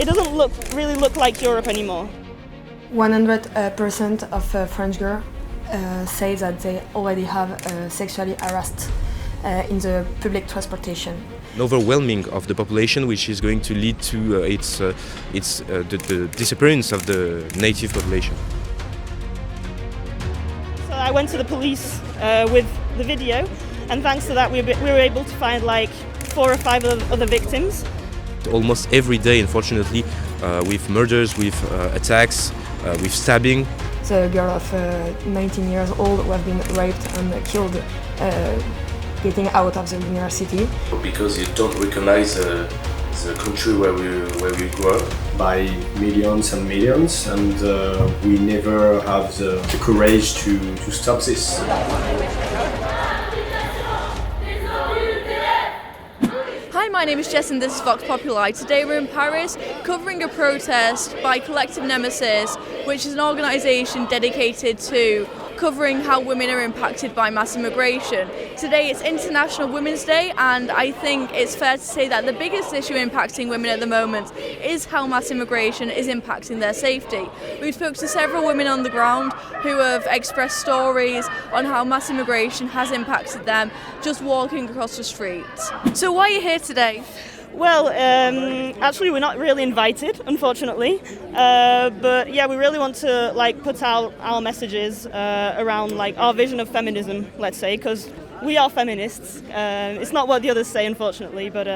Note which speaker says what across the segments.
Speaker 1: doesn't really look like Europe anymore.
Speaker 2: 100% of French girls say that they already have sexually harassed in the public transportation.
Speaker 3: An overwhelming of the population, which is going to lead to the disappearance of the native population.
Speaker 1: So I went to the police with the video, and thanks to that we were able to find like 4 or 5 other victims.
Speaker 3: Almost every day, unfortunately, with murders, with attacks, with stabbing.
Speaker 2: The girl of 19 years old who have been raped and killed getting out of the university.
Speaker 4: Because you don't recognize the country where we grew up.
Speaker 5: By millions and millions, and we never have the courage to stop this.
Speaker 6: Hi, my name is Jess and this is Vox Populi. Today we're in Paris covering a protest by Collectif Némésis, which is an organisation dedicated to covering how women are impacted by mass immigration. Today it's International Women's Day, and I think it's fair to say that the biggest issue impacting women at the moment is how mass immigration is impacting their safety. We've spoken to several women on the ground who have expressed stories on how mass immigration has impacted them just walking across the street. So why are you here today?
Speaker 1: Well, actually we're not really invited, unfortunately, but yeah, we really want to like put out our messages around like our vision of feminism, let's say, because we are feminists. It's not what the others say, unfortunately, but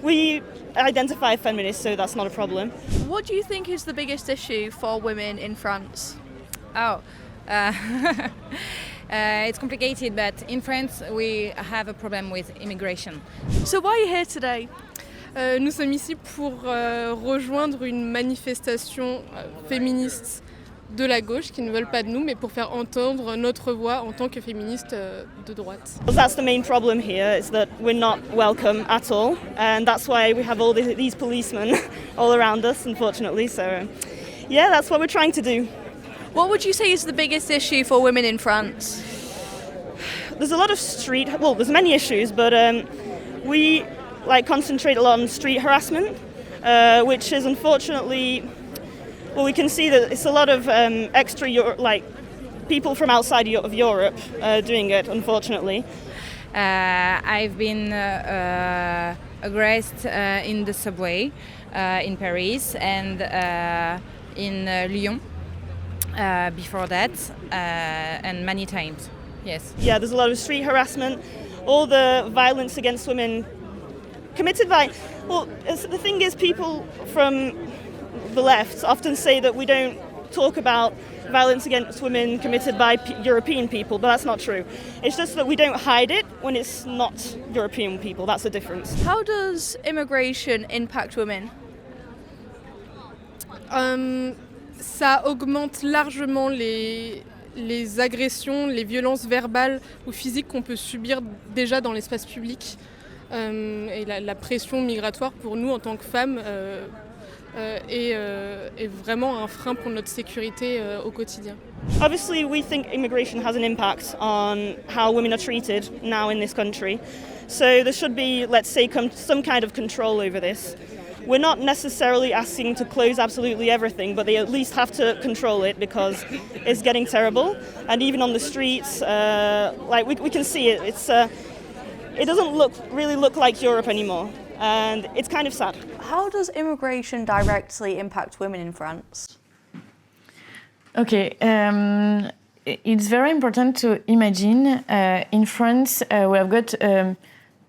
Speaker 1: we identify feminists, so that's not a problem.
Speaker 6: What do you think is the biggest issue for women in France?
Speaker 7: It's complicated, but in France we have a problem with immigration.
Speaker 6: So why are you here today?
Speaker 8: Nous sommes ici pour rejoindre une manifestation féministe de la gauche qui ne veulent pas de nous, mais pour faire entendre notre voix en tant que féministes de droite.
Speaker 1: That's the main problem here, is that we're not welcome at all, and that's why we have all these policemen all around us, unfortunately. So yeah, that's what we're trying to do.
Speaker 6: What would you say is the biggest issue for women in France?
Speaker 1: There's a lot of there's many issues, but we concentrate a lot on street harassment, which is unfortunately, we can see that it's a lot of extra people from outside of Europe doing it, unfortunately.
Speaker 7: I've been aggressed in the subway in Paris and in Lyon. Before that, and many times, yes.
Speaker 1: Yeah, there's a lot of street harassment, all the violence against women committed by, the thing is, people from the left often say that we don't talk about violence against women committed by European people, but that's not true. It's just that we don't hide it when it's not European people, that's the difference.
Speaker 6: How does immigration impact women?
Speaker 8: Ça augmente largement les agressions, les violences verbales ou physiques qu'on peut subir déjà dans l'espace public. Et la pression migratoire pour nous en tant que femmes est vraiment un frein pour notre sécurité au quotidien.
Speaker 1: Obviously, we think immigration has an impact on how women are treated now in this country. So there should be, let's say, some kind of control over this. We're not necessarily asking to close absolutely everything, but they at least have to control it because it's getting terrible. And even on the streets, we can see it. It doesn't really look like Europe anymore, and it's kind of sad.
Speaker 6: How does immigration directly impact women in France?
Speaker 9: Okay, it's very important to imagine in France we have got a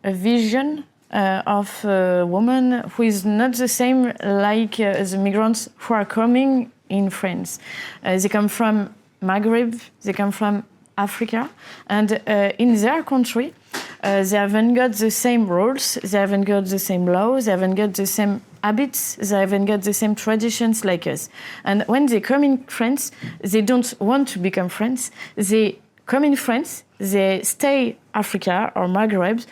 Speaker 9: vision of a woman who is not the same like the migrants who are coming in France. They come from Maghreb, they come from Africa, and in their country they haven't got the same rules, they haven't got the same laws, they haven't got the same habits, they haven't got the same traditions like us. And when they come in France, they don't want to become French. They come in France, they stay Africa or Maghreb,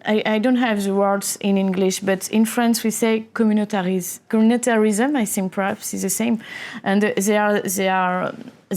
Speaker 9: I don't have the words in English, but in France we say communautarism, I think perhaps is the same. And they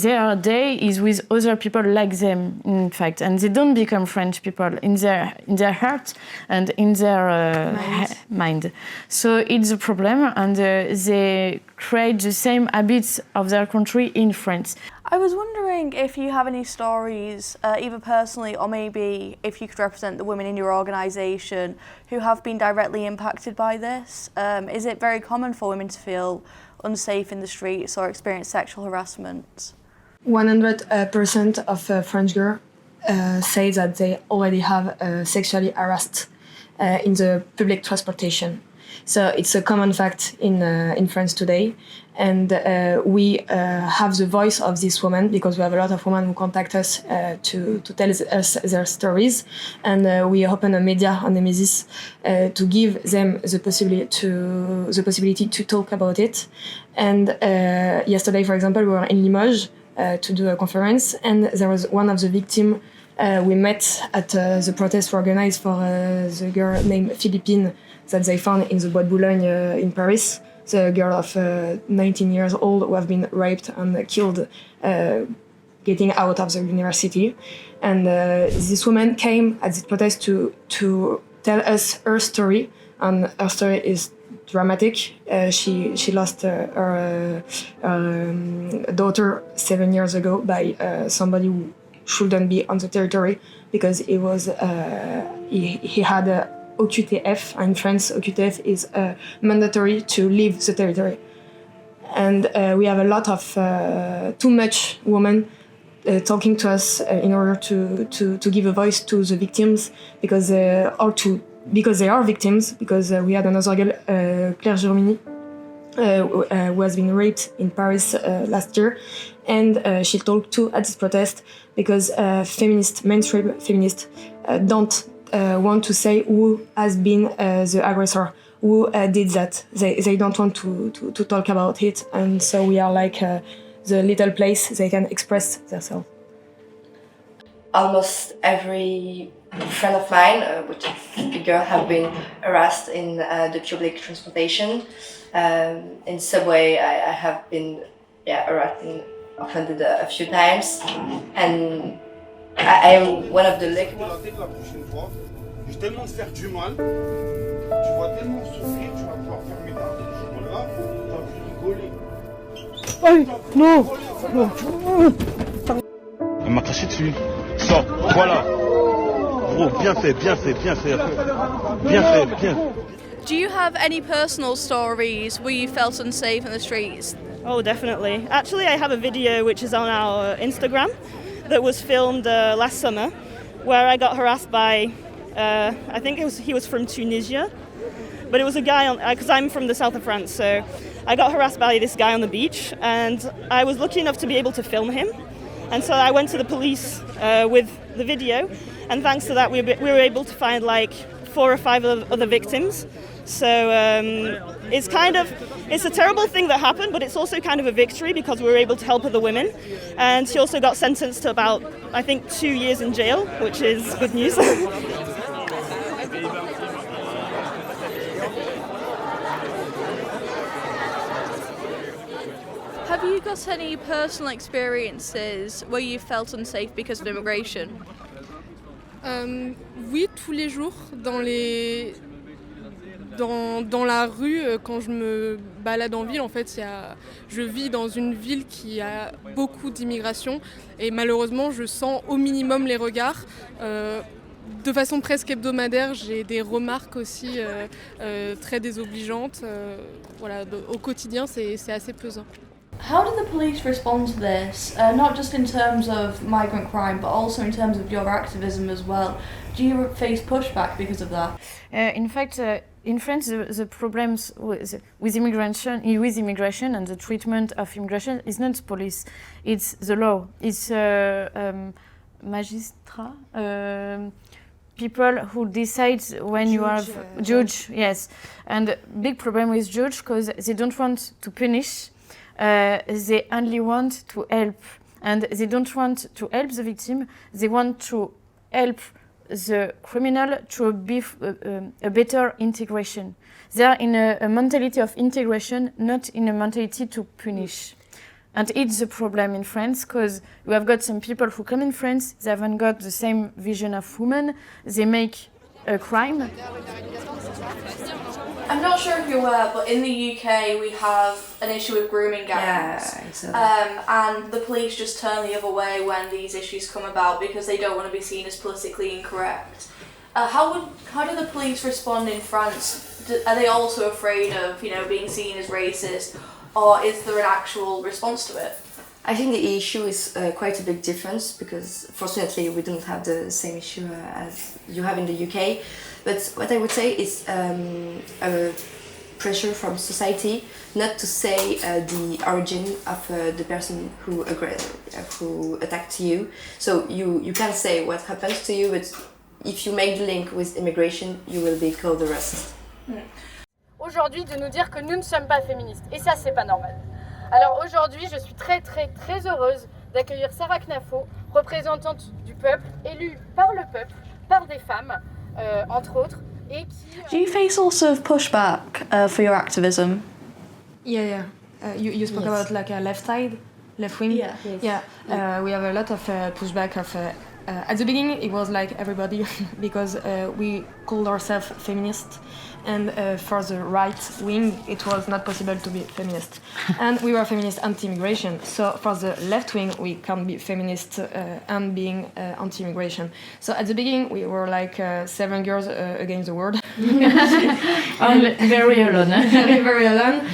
Speaker 9: their day is with other people like them, in fact, and they don't become French people in their heart and in their mind. So it's a problem, and they create the same habits of their country in France.
Speaker 6: I was wondering if you have any stories, either personally or maybe if you could represent the women in your organisation who have been directly impacted by this. Is it very common for women to feel unsafe in the streets or experience sexual harassment?
Speaker 2: 100% of French girls say that they already have sexually harassed in the public transportation. So it's a common fact in France today, and we have the voice of these women because we have a lot of women who contact us to tell us their stories, and we open a media on Némésis to give them the possibility to talk about it. And yesterday, for example, we were in Limoges to do a conference, and there was one of the victims we met at the protest organized for the girl named Philippine that they found in the Bois de Boulogne in Paris, the girl of 19 years old who have been raped and killed getting out of the university. And this woman came at this protest to tell us her story, and her story is dramatic. She lost her daughter 7 years ago by somebody who shouldn't be on the territory because he had a OQTF. In France, OQTF is mandatory to leave the territory. And we have a lot of too much women talking to us in order to give a voice to the victims because they are victims, because we had another girl, Claire Germini, who has been raped in Paris last year, and she talked too at this protest because mainstream feminists don't want to say who has been the aggressor, who did that. They don't want to talk about it, and so we are like the little place they can express themselves.
Speaker 10: Almost every friend of mine, which is a girl, have been harassed in the public transportation. In subway, I have been harassed and offended a few times, and I am one of the lucky.
Speaker 11: Je vais tellement te faire du mal, tu vas tellement souffrir, tu vas pouvoir fermer ta bouche. Là, tu vas rigoler.
Speaker 12: Non. Elle m'a craché dessus. Sors, voilà. Gros, bien fait.
Speaker 6: Do you have any personal stories where you felt unsafe in the streets?
Speaker 1: Oh, definitely. Actually, I have a video which is on our Instagram that was filmed last summer, where I got harassed by, I think he was from Tunisia, but it was a guy because I'm from the south of France, so I got harassed by this guy on the beach, and I was lucky enough to be able to film him. And so I went to the police with the video, and thanks to that we were able to find like 4 or 5 other victims. So it's a terrible thing that happened, but it's also kind of a victory because we were able to help other women. And she also got sentenced to about, I think, 2 years in jail, which is good news.
Speaker 6: Have you got any personal experiences where you felt unsafe because of immigration?
Speaker 8: Oui, tous les jours, dans la rue, quand je me balade en ville, en fait, je vis dans une ville qui a beaucoup d'immigration et malheureusement, je sens au minimum les regards. De façon presque hebdomadaire, j'ai des remarques aussi très désobligeantes. Voilà, au quotidien, c'est assez pesant.
Speaker 6: How do the police respond to this? Not just in terms of migrant crime, but also in terms of your activism as well. Do you face pushback because of that?
Speaker 9: In fact, in France, the problems with immigration and the treatment of immigration is not police, it's the law. It's magistrat, people who decide when you are judge, yes. And big problem with judge because they don't want to punish. They only want to help, and they don't want to help the victim. They want to help the criminal to be a better integration. They are in a mentality of integration, not in a mentality to punish. And it's a problem in France because we have got some people who come in France, they haven't got the same vision of women, they make a crime.
Speaker 6: I'm not sure if you're aware, but in the UK we have an issue with grooming gangs.
Speaker 10: Yeah, exactly.
Speaker 6: And the police just turn the other way when these issues come about because they don't want to be seen as politically incorrect. How do the police respond in France? Are they also afraid of, being seen as racist, or is there an actual response to it?
Speaker 10: I think the issue is quite a big difference because fortunately we don't have the same issue as you have in the UK. But what I would say is a pressure from society not to say the origin of the person who attacked you. So you can say what happens to you, but if you make the link with immigration, you will be called a racist.
Speaker 13: Aujourd'hui, de nous dire que nous ne sommes pas féministes. Et ça, c'est pas normal. Alors aujourd'hui, je suis très heureuse d'accueillir Sarah Knafo, représentante du peuple, élue par le peuple, par des femmes, entre autres, et qui...
Speaker 14: Do you face lots of pushback for your activism?
Speaker 2: Yeah. You spoke about like a left side, left wing.
Speaker 14: Yeah. Yes.
Speaker 2: Yeah. We have a lot of pushback of. At the beginning, it was like everybody because we called ourselves feminist, and for the right wing, it was not possible to be feminist, and we were feminist anti-immigration. So for the left wing, we can't be feminist and being anti-immigration. So at the beginning, we were like 7 girls against the world.
Speaker 9: Very alone.
Speaker 2: Very alone.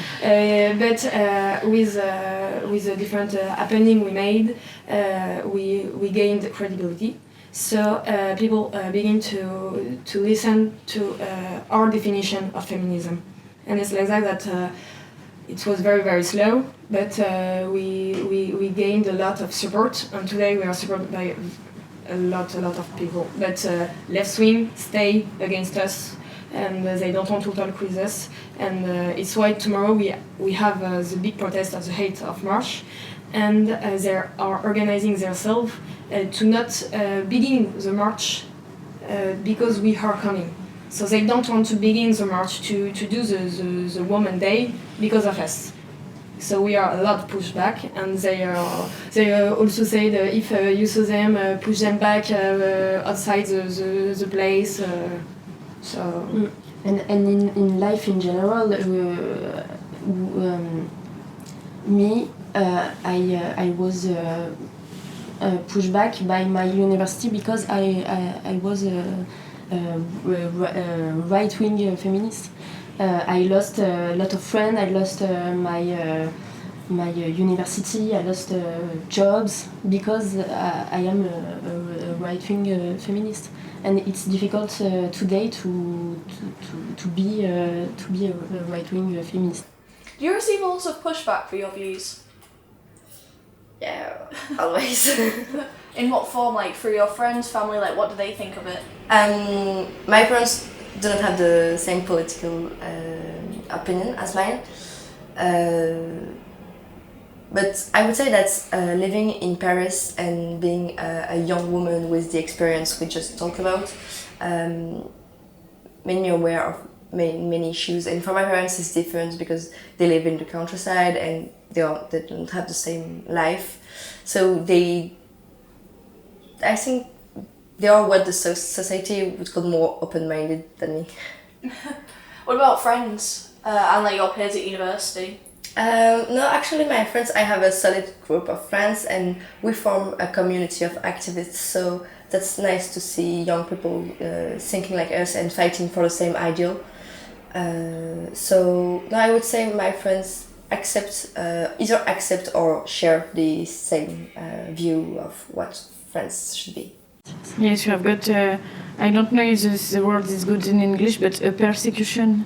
Speaker 2: But with the different happening we made, we gained credibility. So people begin to listen to our definition of feminism, and it's like that. It was very slow, but we gained a lot of support, and today we are supported by a lot of people. But left wing stay against us, and they don't want to talk with us, and it's why tomorrow we have the big protest of the 8th of March, and they are organizing themselves to not begin the march because we are coming. So they don't want to begin the march to do the Women's Day because of us. So we are a lot pushed back, and they also say that if you saw them, push them back outside the place.
Speaker 15: And in life in general, I was pushed back by my university because I was a right-wing feminist. I lost a lot of friends. I lost my university. I lost jobs because I am a right-wing feminist, and it's difficult today to be a right-wing feminist.
Speaker 6: Do you receive lots of pushback for your views?
Speaker 10: Yeah, always.
Speaker 6: In what form? Like through your friends, family? Like what do they think of it?
Speaker 10: My parents don't have the same political opinion as mine. But I would say that living in Paris and being a young woman with the experience we just talked about, made me aware of many issues. And for my parents it's different because they live in the countryside and they don't have the same life. So I think they are what the society would call more open-minded than me.
Speaker 6: What about friends and like your peers at university?
Speaker 10: No, actually my friends, I have a solid group of friends and we form a community of activists, so that's nice to see young people thinking like us and fighting for the same ideal. So no, I would say my friends either accept or share the same view of what friends should be.
Speaker 9: Yes, you have got, I don't know if the word is good in English, but a persecution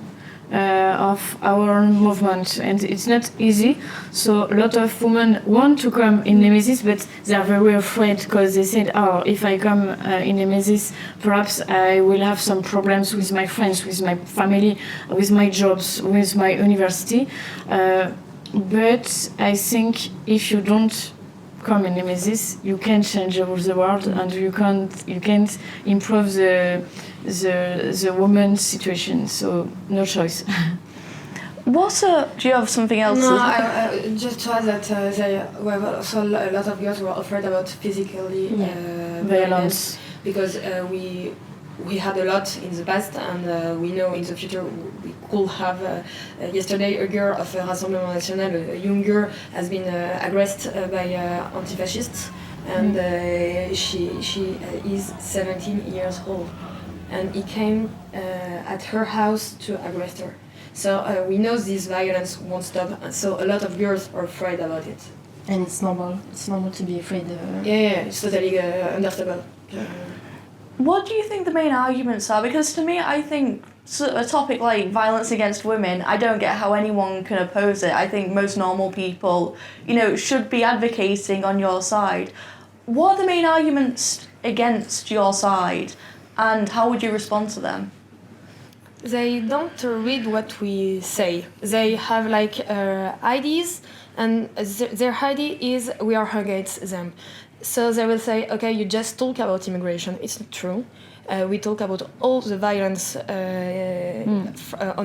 Speaker 9: of our movement, and it's not easy. So a lot of women want to come in Némésis, but they are very afraid because they said, oh, if I come in Némésis, perhaps I will have some problems with my friends, with my family, with my jobs, with my university. But I think if you don't come in Némésis, you can change the world, and you can't improve the woman's situation. So no choice.
Speaker 14: Do you have something else?
Speaker 2: No, just to add that also a lot of girls were afraid about physically violence because we had a lot in the past, and we know in the future we could have. Yesterday, a girl of Rassemblement National, a young girl, has been aggressed by anti-fascists, and she is 17 years old, and he came at her house to aggress her. So we know this violence won't stop, so a lot of girls are afraid about it.
Speaker 15: And it's normal. It's normal to be afraid.
Speaker 2: Yeah, it's totally understandable.
Speaker 14: What do you think the main arguments are? Because to me, I think a topic like violence against women, I don't get how anyone can oppose it. I think most normal people, should be advocating on your side. What are the main arguments against your side, and how would you respond to them?
Speaker 2: They don't read what we say. They have ideas, and their idea is we are against them. So they will say, okay, you just talk about immigration. It's not true. We talk about all the violence on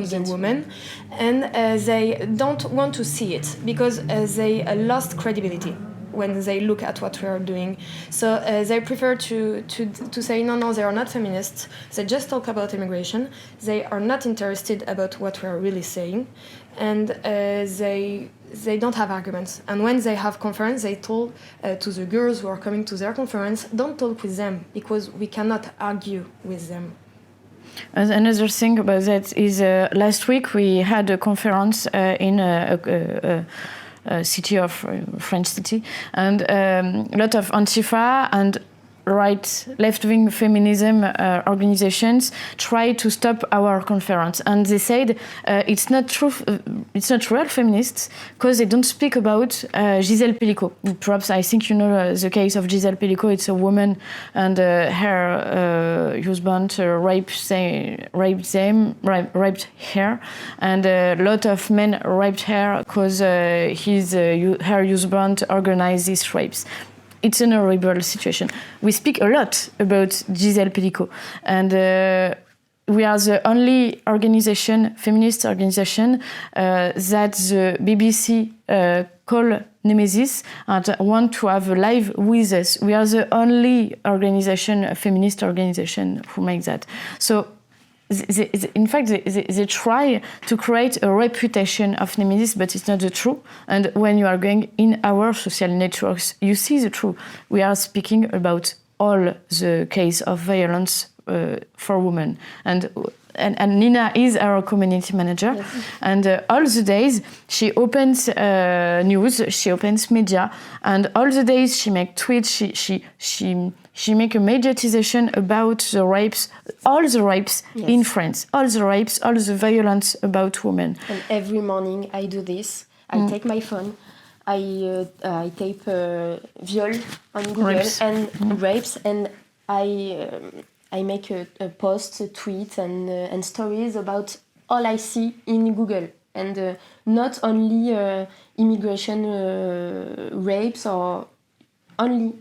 Speaker 2: the women, and they don't want to see it because they lost credibility when they look at what we are doing. So they prefer to say, no, they are not feminists. They just talk about immigration. They are not interested about what we are really saying. And they don't have arguments. And when they have conference, they told to the girls who are coming to their conference, don't talk with them because we cannot argue with them.
Speaker 9: Another thing about that is last week we had a conference in a city of French city, and a lot of Antifa and left-wing feminism organizations try to stop our conference, and they said it's not true. It's not real feminists because they don't speak about Gisèle Pellicot. Perhaps I think you know the case of Gisèle Pellicot. It's a woman, and her husband raped her, and a lot of men raped her because her husband organized these rapes. It's an horrible situation. We speak a lot about Gisèle Pellicot, and we are the only feminist organization, that the BBC call Némésis and want to have a live with us. We are the only feminist organization who makes that. So, in fact, they try to create a reputation of Némésis, but it's not the truth. And when you are going in our social networks, you see the truth. We are speaking about all the case of violence for women. And Nina is our community manager. Yes. And all the days she opens news, she opens media, and all the days she makes tweets, she make a mediatization about the rapes, all the rapes in France, all the rapes, all the violence about women.
Speaker 15: And every morning I do this. I take my phone, I type viol on Google and rapes, and I make a post, a tweet, and stories about all I see in Google, and not only immigration rapes or only.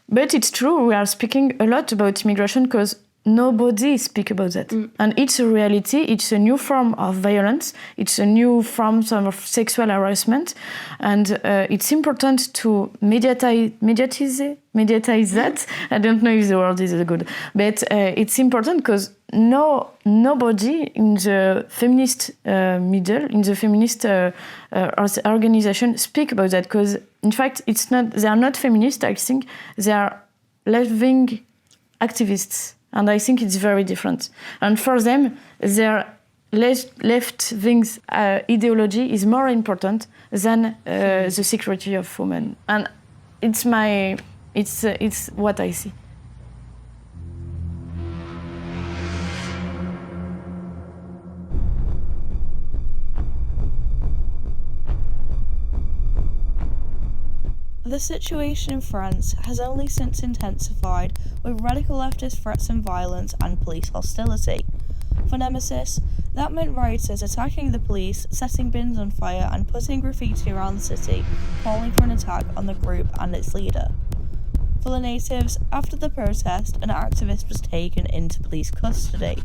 Speaker 9: But it's true, we are speaking a lot about immigration because nobody speaks about that. And it's a reality, it's a new form of violence, it's a new form of sexual harassment, and it's important to mediatize that. I don't know if the word is good, but it's important because nobody in the feminist in the feminist organization speak about that, because in fact they are not feminists. I think they are left-wing activists, and I think it's very different. And for them, their left-wing ideology is more important than the security of women, and it's what I see.
Speaker 6: The situation in France has only since intensified with radical leftist threats and violence and police hostility. For Némésis, that meant rioters attacking the police, setting bins on fire and putting graffiti around the city, calling for an attack on the group and its leader. For the natives, after the protest, an activist was taken into police custody.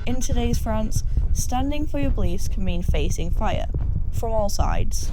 Speaker 6: In today's France,
Speaker 16: Standing for your beliefs can mean facing fire from all sides.